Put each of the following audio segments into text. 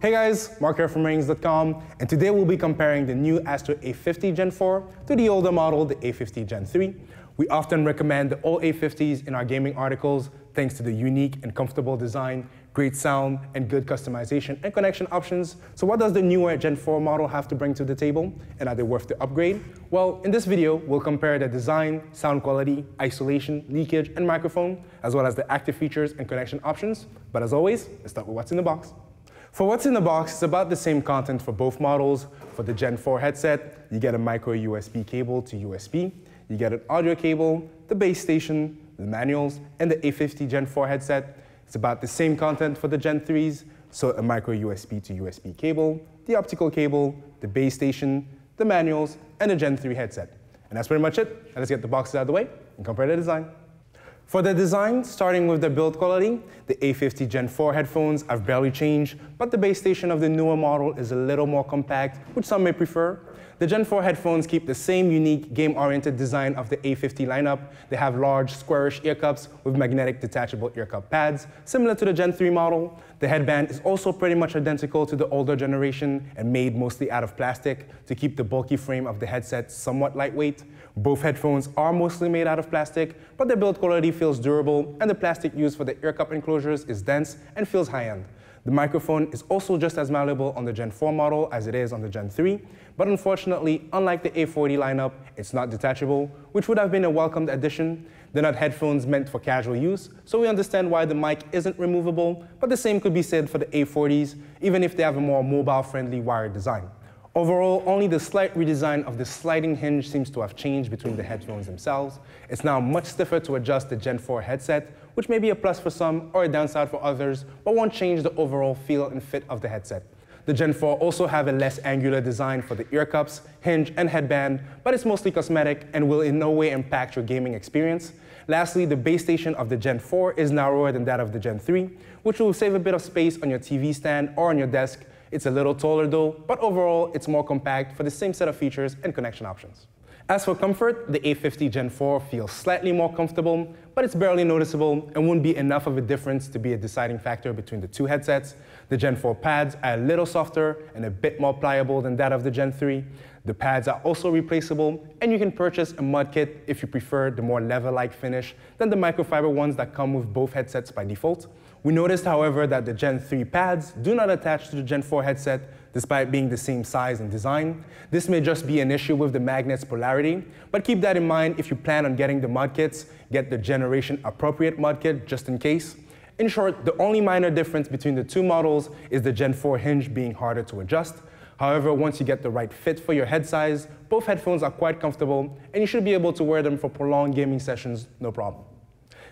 Hey guys, Mark here from Rings.com, and today we'll be comparing the new Astro A50 Gen 4 to the older model, the A50 Gen 3. We often recommend the old A50s in our gaming articles thanks to the unique and comfortable design, great sound, and good customization and connection options. So what does the newer Gen 4 model have to bring to the table, and are they worth the upgrade? Well, in this video, we'll compare the design, sound quality, isolation, leakage, and microphone, as well as the active features and connection options. But as always, let's start with what's in the box. For what's in the box, it's about the same content for both models. For the Gen 4 headset, you get a micro USB cable to USB, you get an audio cable, the base station, the manuals, and the A50 Gen 4 headset. It's about the same content for the Gen 3s, so a micro USB to USB cable, the optical cable, the base station, the manuals, and the Gen 3 headset. And that's pretty much it. Now let's get the boxes out of the way and compare the design. For the design, starting with the build quality, the A50 Gen 4 headphones have barely changed, but the base station of the newer model is a little more compact, which some may prefer. The Gen 4 headphones keep the same unique game-oriented design of the A50 lineup. They have large, squarish ear cups with magnetic detachable ear cup pads, similar to the Gen 3 model. The headband is also pretty much identical to the older generation and made mostly out of plastic to keep the bulky frame of the headset somewhat lightweight. Both headphones are mostly made out of plastic, but their build quality feels durable, and the plastic used for the ear cup enclosures is dense and feels high-end. The microphone is also just as malleable on the Gen 4 model as it is on the Gen 3, but unfortunately, unlike the A40 lineup, it's not detachable, which would have been a welcomed addition. They're not headphones meant for casual use, so we understand why the mic isn't removable, but the same could be said for the A40s, even if they have a more mobile-friendly wired design. Overall, only the slight redesign of the sliding hinge seems to have changed between the headphones themselves. It's now much stiffer to adjust the Gen 4 headset, which may be a plus for some or a downside for others, but won't change the overall feel and fit of the headset. The Gen 4 also have a less angular design for the ear cups, hinge, and headband, but it's mostly cosmetic and will in no way impact your gaming experience. Lastly, the base station of the Gen 4 is narrower than that of the Gen 3, which will save a bit of space on your TV stand or on your desk. It's a little taller though, but overall, it's more compact for the same set of features and connection options. As for comfort, the A50 Gen 4 feels slightly more comfortable, but it's barely noticeable and wouldn't be enough of a difference to be a deciding factor between the two headsets. The Gen 4 pads are a little softer and a bit more pliable than that of the Gen 3. The pads are also replaceable, and you can purchase a mud kit if you prefer the more leather-like finish than the microfiber ones that come with both headsets by default. We noticed, however, that the Gen 3 pads do not attach to the Gen 4 headset, despite being the same size and design. This may just be an issue with the magnet's polarity, but keep that in mind if you plan on getting the mud kits. Get the generation-appropriate mud kit just in case. In short, the only minor difference between the two models is the Gen 4 hinge being harder to adjust. However, once you get the right fit for your head size, both headphones are quite comfortable, and you should be able to wear them for prolonged gaming sessions, no problem.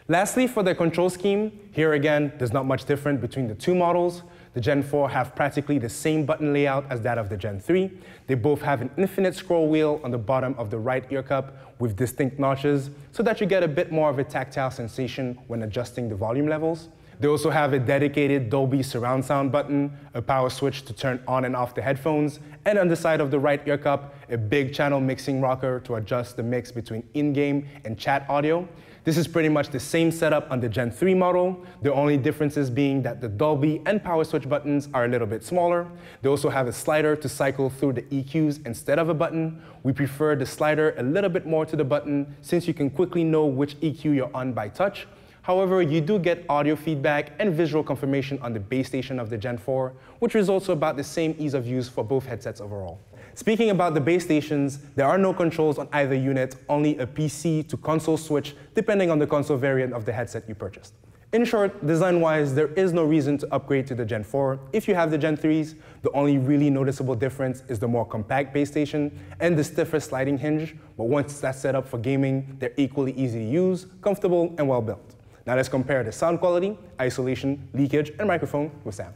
Lastly, for the control scheme, here again, there's not much different between the two models. The Gen 4 have practically the same button layout as that of the Gen 3. They both have an infinite scroll wheel on the bottom of the right ear cup with distinct notches so that you get a bit more of a tactile sensation when adjusting the volume levels. They also have a dedicated Dolby surround sound button, a power switch to turn on and off the headphones, and on the side of the right ear cup, a big channel mixing rocker to adjust the mix between in-game and chat audio. This is pretty much the same setup on the Gen 3 model, the only differences being that the Dolby and power switch buttons are a little bit smaller. They also have a slider to cycle through the EQs instead of a button. We prefer the slider a little bit more to the button since you can quickly know which EQ you're on by touch. However, you do get audio feedback and visual confirmation on the base station of the Gen 4, which results in about the same ease of use for both headsets overall. Speaking about the base stations, there are no controls on either unit, only a PC to console switch depending on the console variant of the headset you purchased. In short, design-wise, there is no reason to upgrade to the Gen 4 if you have the Gen 3s. The only really noticeable difference is the more compact base station and the stiffer sliding hinge, but once that's set up for gaming, they're equally easy to use, comfortable, and well-built. Now let's compare the sound quality, isolation, leakage, and microphone with Sam.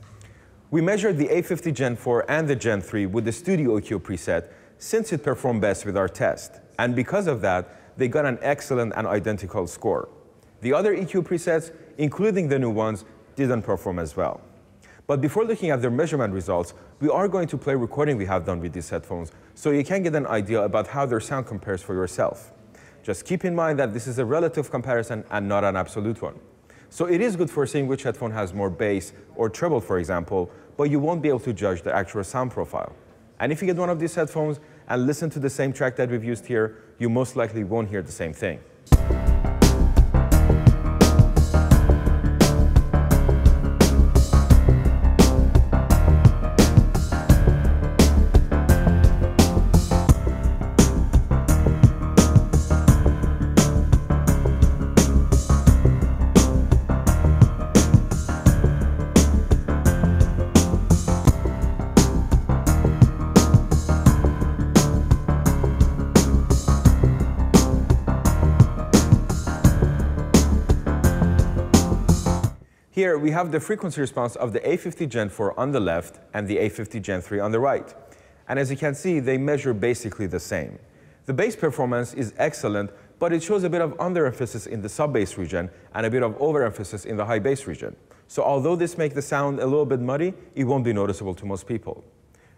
We measured the A50 Gen 4 and the Gen 3 with the Studio EQ preset since it performed best with our test. And because of that, they got an excellent and identical score. The other EQ presets, including the new ones, didn't perform as well. But before looking at their measurement results, we are going to play a recording we have done with these headphones so you can get an idea about how their sound compares for yourself. Just keep in mind that this is a relative comparison and not an absolute one. So it is good for seeing which headphone has more bass or treble, for example, but you won't be able to judge the actual sound profile. And if you get one of these headphones and listen to the same track that we've used here, you most likely won't hear the same thing. Here we have the frequency response of the A50 Gen 4 on the left and the A50 Gen 3 on the right. And as you can see, they measure basically the same. The bass performance is excellent, but it shows a bit of underemphasis in the sub-bass region and a bit of overemphasis in the high bass region. So although this makes the sound a little bit muddy, it won't be noticeable to most people.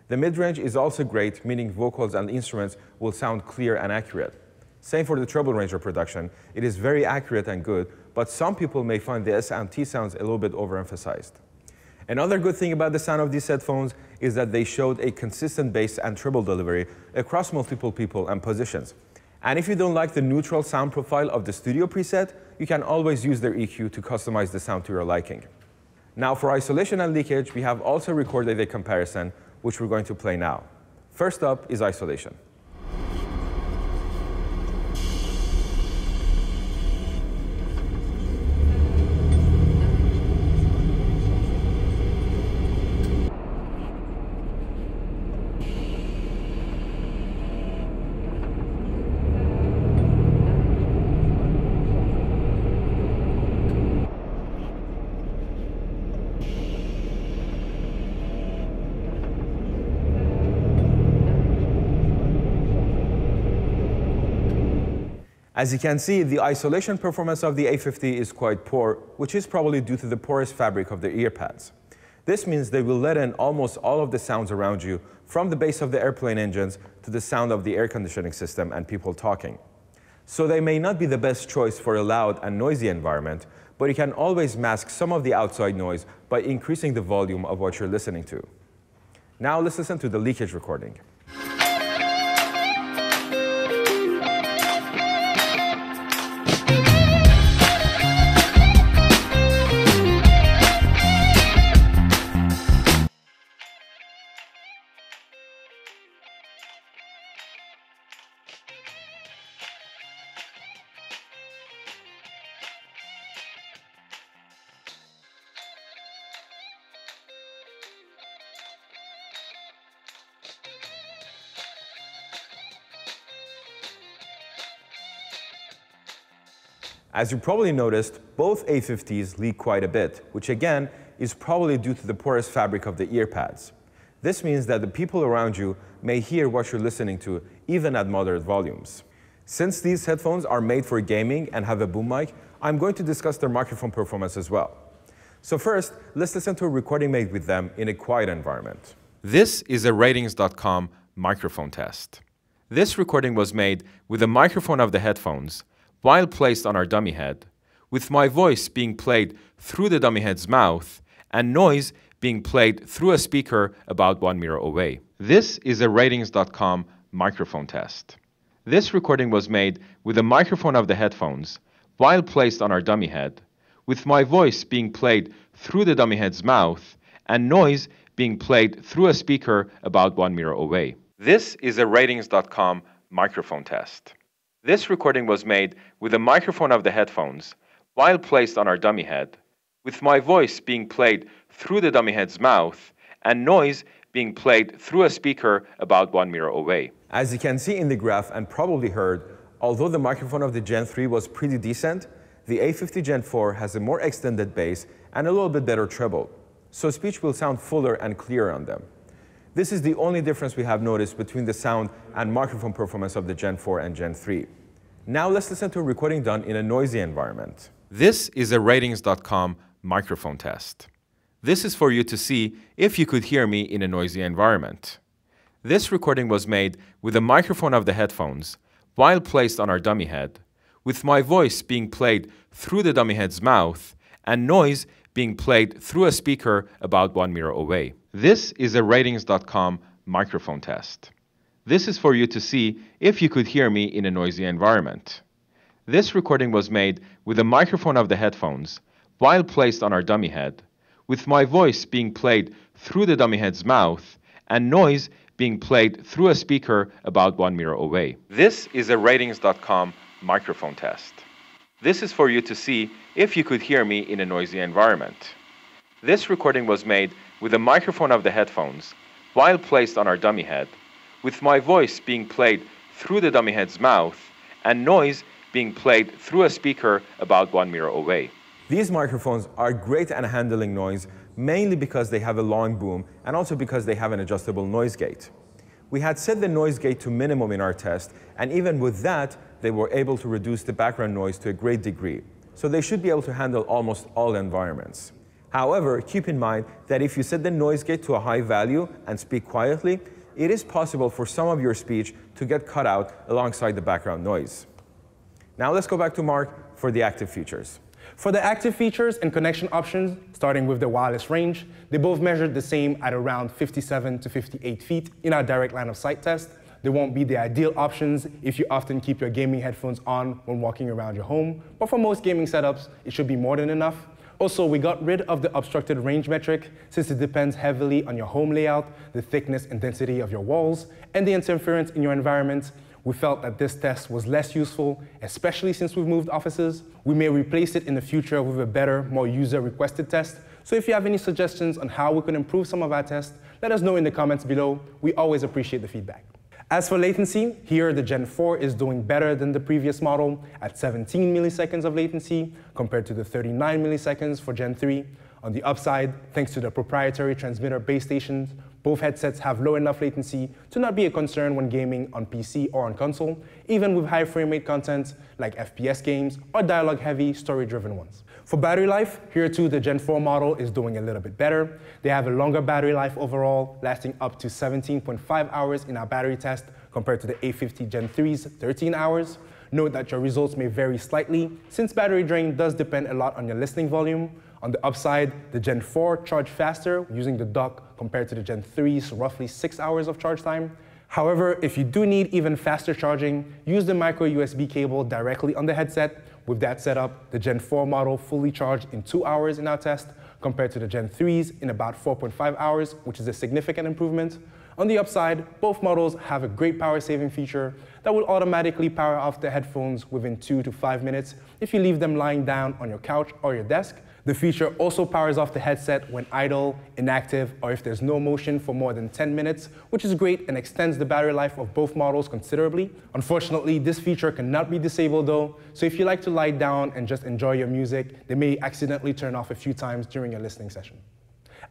The mid-range is also great, meaning vocals and instruments will sound clear and accurate. Same for the treble range of production. It is very accurate and good, but some people may find the S and T sounds a little bit overemphasized. Another good thing about the sound of these headphones is that they showed a consistent bass and treble delivery across multiple people and positions. And if you don't like the neutral sound profile of the studio preset, you can always use their EQ to customize the sound to your liking. Now for isolation and leakage, we have also recorded a comparison, which we're going to play now. First up is isolation. As you can see, the isolation performance of the A50 is quite poor, which is probably due to the porous fabric of the ear pads. This means they will let in almost all of the sounds around you, from the bass of the airplane engines to the sound of the air conditioning system and people talking. So they may not be the best choice for a loud and noisy environment, but you can always mask some of the outside noise by increasing the volume of what you're listening to. Now let's listen to the leakage recording. As you probably noticed, both A50s leak quite a bit, which again is probably due to the porous fabric of the ear pads. This means that the people around you may hear what you're listening to, even at moderate volumes. Since these headphones are made for gaming and have a boom mic, I'm going to discuss their microphone performance as well. So first, let's listen to a recording made with them in a quiet environment. This is a ratings.com microphone test. This recording was made with the microphone of the headphones while placed on our dummy head, with my voice being played through the dummy head's mouth and noise being played through a speaker about 1 meter away. This is a ratings.com microphone test. This recording was made with the microphone of the headphones while placed on our dummy head, with my voice being played through the dummy head's mouth and noise being played through a speaker about 1 meter away. This is a ratings.com microphone test. This recording was made with the microphone of the headphones while placed on our dummy head, with my voice being played through the dummy head's mouth and noise being played through a speaker about 1 meter away. As you can see in the graph and probably heard, although the microphone of the Gen 3 was pretty decent, the A50 Gen 4 has a more extended bass and a little bit better treble, so speech will sound fuller and clearer on them. This is the only difference we have noticed between the sound and microphone performance of the Gen 4 and Gen 3. Now let's listen to a recording done in a noisy environment. This is a ratings.com microphone test. This is for you to see if you could hear me in a noisy environment. This recording was made with the microphone of the headphones while placed on our dummy head, with my voice being played through the dummy head's mouth and noise being played through a speaker about 1 meter away. This is a ratings.com microphone test. This is for you to see if you could hear me in a noisy environment. This recording was made with a microphone of the headphones while placed on our dummy head, with my voice being played through the dummy head's mouth and noise being played through a speaker about 1 meter away. This is a ratings.com microphone test. This is for you to see if you could hear me in a noisy environment. This recording was made with a microphone of the headphones while placed on our dummy head, with my voice being played through the dummy head's mouth and noise being played through a speaker about 1 meter away. These microphones are great at handling noise, mainly because they have a long boom and also because they have an adjustable noise gate. We had set the noise gate to minimum in our test, and even with that, they were able to reduce the background noise to a great degree. So they should be able to handle almost all environments. However, keep in mind that if you set the noise gate to a high value and speak quietly, it is possible for some of your speech to get cut out alongside the background noise. Now let's go back to Mark for the active features. For the active features and connection options, starting with the wireless range, they both measured the same at around 57 to 58 feet in our direct line of sight test. They won't be the ideal options if you often keep your gaming headphones on when walking around your home, but for most gaming setups, it should be more than enough. Also, we got rid of the obstructed range metric since it depends heavily on your home layout, the thickness and density of your walls, and the interference in your environment. We felt that this test was less useful, especially since we've moved offices. We may replace it in the future with a better, more user-requested test. So if you have any suggestions on how we can improve some of our tests, let us know in the comments below. We always appreciate the feedback. As for latency, here the Gen 4 is doing better than the previous model at 17 milliseconds of latency compared to the 39 milliseconds for Gen 3. On the upside, thanks to the proprietary transmitter base stations, both headsets have low enough latency to not be a concern when gaming on PC or on console, even with high frame rate content like FPS games or dialogue-heavy, story-driven ones. For battery life, here too the Gen 4 model is doing a little bit better. They have a longer battery life overall, lasting up to 17.5 hours in our battery test compared to the A50 Gen 3's 13 hours. Note that your results may vary slightly, since battery drain does depend a lot on your listening volume. On the upside, the Gen 4 charged faster using the dock compared to the Gen 3's roughly 6 hours of charge time. However, if you do need even faster charging, use the micro USB cable directly on the headset. With that setup, the Gen 4 model fully charged in 2 hours in our test, compared to the Gen 3's in about 4.5 hours, which is a significant improvement. On the upside, both models have a great power-saving feature that will automatically power off the headphones within 2 to 5 minutes if you leave them lying down on your couch or your desk. The feature also powers off the headset when idle, inactive, or if there's no motion for more than 10 minutes, which is great and extends the battery life of both models considerably. Unfortunately, this feature cannot be disabled though, so if you like to lie down and just enjoy your music, they may accidentally turn off a few times during your listening session.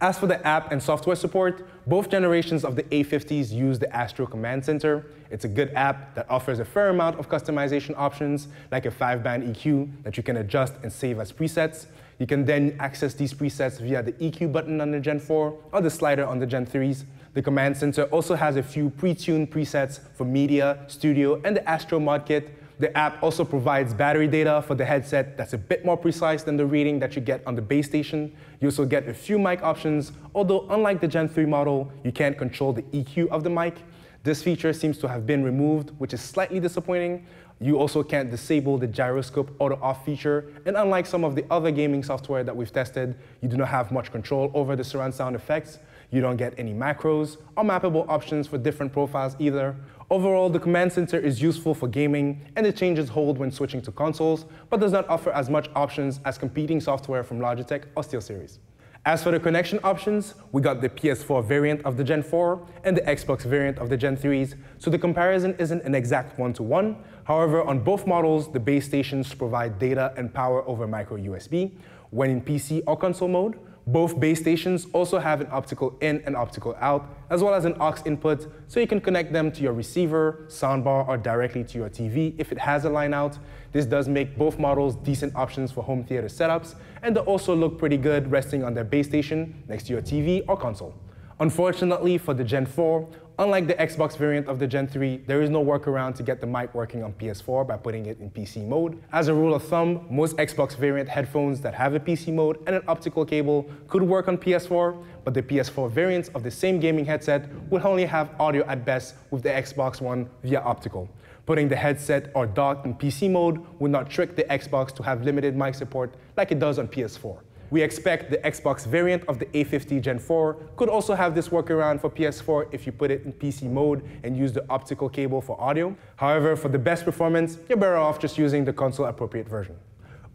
As for the app and software support, both generations of the A50s use the Astro Command Center. It's a good app that offers a fair amount of customization options, like a 5-band EQ that you can adjust and save as presets. You can then access these presets via the EQ button on the Gen 4 or the slider on the Gen 3s. The Command Center also has a few pre-tuned presets for media, studio, and the Astro Mod Kit. The app also provides battery data for the headset that's a bit more precise than the reading that you get on the base station. You also get a few mic options, although unlike the Gen 3 model, you can't control the EQ of the mic. This feature seems to have been removed, which is slightly disappointing. You also can't disable the gyroscope auto-off feature, and unlike some of the other gaming software that we've tested, you do not have much control over the surround sound effects. You don't get any macros or mappable options for different profiles either. Overall, the Command Center is useful for gaming, and the changes hold when switching to consoles, but does not offer as much options as competing software from Logitech or SteelSeries. As for the connection options, we got the PS4 variant of the Gen 4 and the Xbox variant of the Gen 3s, so the comparison isn't an exact one-to-one. However, on both models, the base stations provide data and power over micro USB. When in PC or console mode, both base stations also have an optical in and optical out, as well as an aux input, so you can connect them to your receiver, soundbar, or directly to your TV if it has a line out. This does make both models decent options for home theater setups, and they also look pretty good resting on their base station next to your TV or console. Unfortunately for the Gen 4, Unlike the Xbox variant of the Gen 3, there is no workaround to get the mic working on PS4 by putting it in PC mode. As a rule of thumb, most Xbox variant headphones that have a PC mode and an optical cable could work on PS4, but the PS4 variants of the same gaming headset will only have audio at best with the Xbox One via optical. Putting the headset or dock in PC mode would not trick the Xbox to have limited mic support like it does on PS4. We expect the Xbox variant of the A50 Gen 4 could also have this workaround for PS4 if you put it in PC mode and use the optical cable for audio. However, for the best performance, you're better off just using the console-appropriate version.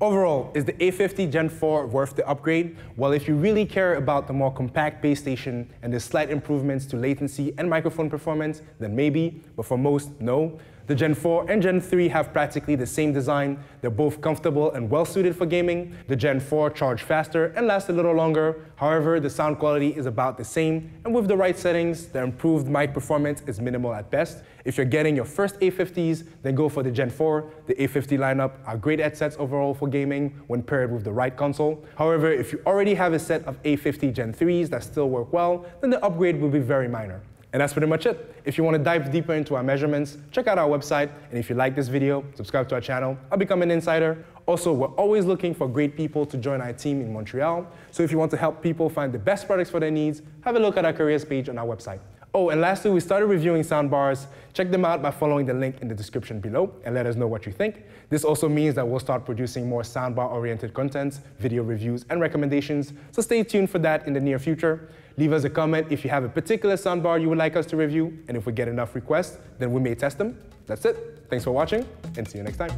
Overall, is the A50 Gen 4 worth the upgrade? Well, if you really care about the more compact base station and the slight improvements to latency and microphone performance, then maybe, but for most, no. The Gen 4 and Gen 3 have practically the same design. They're both comfortable and well-suited for gaming. The Gen 4 charge faster and lasts a little longer. However, the sound quality is about the same, and with the right settings, the improved mic performance is minimal at best. If you're getting your first A50s, then go for the Gen 4. The A50 lineup are great headsets overall for gaming when paired with the right console. However, if you already have a set of A50 Gen 3s that still work well, then the upgrade will be very minor. And that's pretty much it. If you want to dive deeper into our measurements, check out our website. And if you like this video, subscribe to our channel or become an insider. Also, we're always looking for great people to join our team in Montreal. So if you want to help people find the best products for their needs, have a look at our careers page on our website. Oh, and lastly, we started reviewing soundbars. Check them out by following the link in the description below and let us know what you think. This also means that we'll start producing more soundbar-oriented content, video reviews, and recommendations. So stay tuned for that in the near future. Leave us a comment if you have a particular soundbar you would like us to review, and if we get enough requests, then we may test them. That's it. Thanks for watching, and see you next time.